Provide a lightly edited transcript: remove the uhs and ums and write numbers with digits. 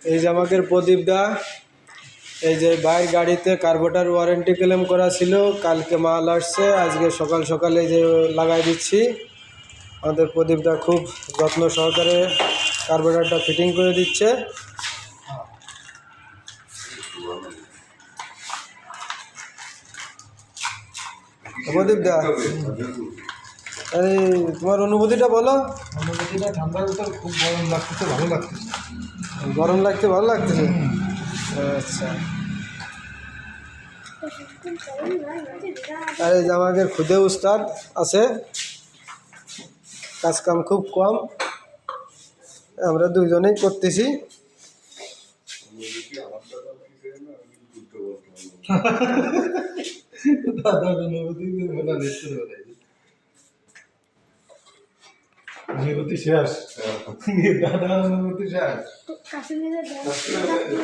এই যে আমাদের প্রদীপ দা, এই যে বাইর গাড়িতে কার্বোরেটর ওয়ারেন্টি ক্লেম করা ছিল, কালকে মাল আসছে, আজকে সকাল সকালে যে লাগাই দিচ্ছি। আমাদের প্রদীপ দা খুব যত্ন সহকারে কার্বোরেটরটা ফিটিং করে দিচ্ছে। প্রদীপ দা, এই তোমার অনুভূতিটা বলো। অনুভূতিটা ঠান্ডার ভিতর খুব গরম লাগতেছে, ভালো লাগতেছে। গরম লাগছে, ভালো লাগতেছে। আচ্ছা, আর এই যে আমাদের খুদে উস্তাদ আছে, কাজ কাম খুব কম, আমরা দুইজনেই করতেছি। দাদার অনুভূতি অনুভূতি শেষ, দাদার অনুভূতি শেষ।